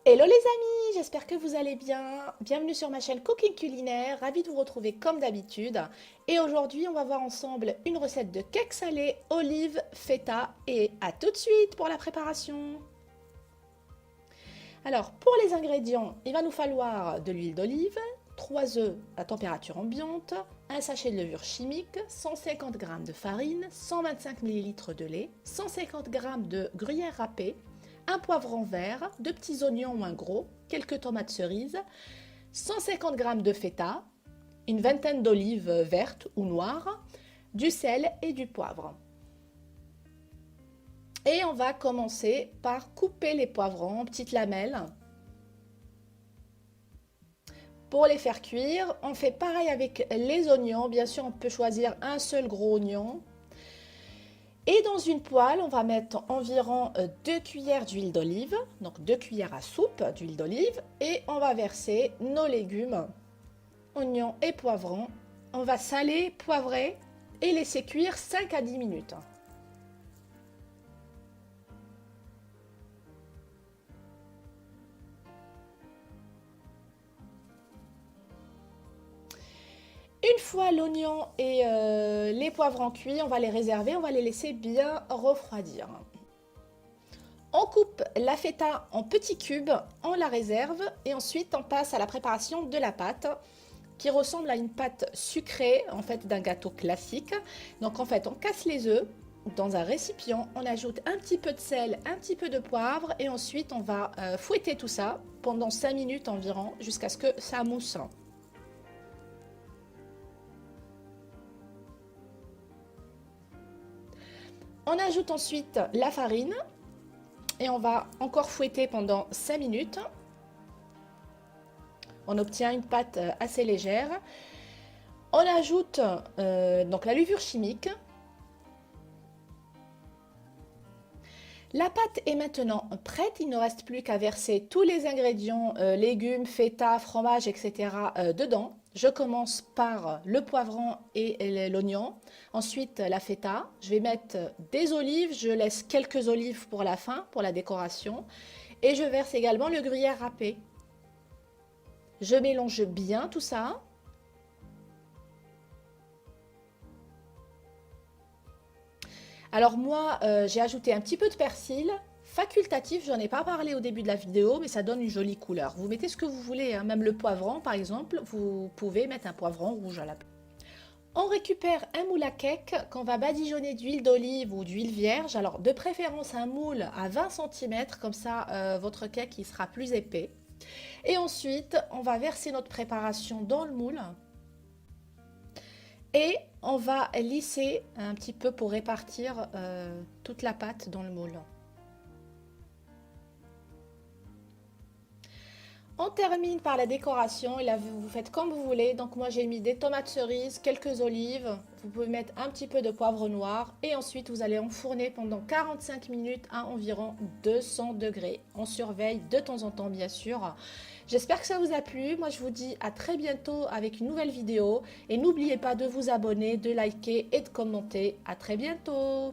Hello les amis, j'espère que vous allez bien. Bienvenue sur ma chaîne Cooking Culinaire, ravie de vous retrouver comme d'habitude. Et aujourd'hui, on va voir ensemble une recette de cake salé, olive, feta. Et à tout de suite pour la préparation. Alors, pour les ingrédients, il va nous falloir de l'huile d'olive, 3 œufs à température ambiante, un sachet de levure chimique, 150 g de farine, 125 ml de lait, 150 g de gruyère râpée, un poivron vert, 2 petits oignons ou un gros, quelques tomates cerises, 150 g de feta, une vingtaine d'olives vertes ou noires, du sel et du poivre. Et on va commencer par couper les poivrons en petites lamelles. Pour les faire cuire, on fait pareil avec les oignons. Bien sûr, on peut choisir un seul gros oignon. Et dans une poêle, on va mettre environ 2 cuillères d'huile d'olive, donc 2 cuillères à soupe d'huile d'olive, et on va verser nos légumes, oignons et poivrons. On va saler, poivrer et laisser cuire 5 à 10 minutes. Une fois l'oignon et les poivrons cuits, on va les réserver, on va les laisser bien refroidir. On coupe la feta en petits cubes, on la réserve et ensuite on passe à la préparation de la pâte qui ressemble à une pâte sucrée en fait d'un gâteau classique. Donc en fait on casse les œufs dans un récipient, on ajoute un petit peu de sel, un petit peu de poivre et ensuite on va fouetter tout ça pendant 5 minutes environ jusqu'à ce que ça mousse. On ajoute ensuite la farine et on va encore fouetter pendant 5 minutes. On obtient une pâte assez légère. On ajoute donc la levure chimique. La pâte est maintenant prête, il ne reste plus qu'à verser tous les ingrédients, légumes, feta, fromage, etc. Dedans. Je commence par le poivron et l'oignon, ensuite la feta. Je vais mettre des olives, je laisse quelques olives pour la fin, pour la décoration. Et je verse également le gruyère râpé. Je mélange bien tout ça. Alors moi, j'ai ajouté un petit peu de persil, facultatif, j'en ai pas parlé au début de la vidéo, mais ça donne une jolie couleur. Vous mettez ce que vous voulez, hein, même le poivron par exemple, vous pouvez mettre un poivron rouge à la place. On récupère un moule à cake qu'on va badigeonner d'huile d'olive ou d'huile vierge, alors de préférence un moule à 20 cm, comme ça votre cake il sera plus épais. Et ensuite, on va verser notre préparation dans le moule. Et on va lisser un petit peu pour répartir toute la pâte dans le moule. On termine par la décoration et là vous faites comme vous voulez. Donc moi j'ai mis des tomates cerises, quelques olives, vous pouvez mettre un petit peu de poivre noir et ensuite vous allez enfourner pendant 45 minutes à environ 200 degrés. On surveille de temps en temps bien sûr. J'espère que ça vous a plu. Moi je vous dis à très bientôt avec une nouvelle vidéo et n'oubliez pas de vous abonner, de liker et de commenter. À très bientôt.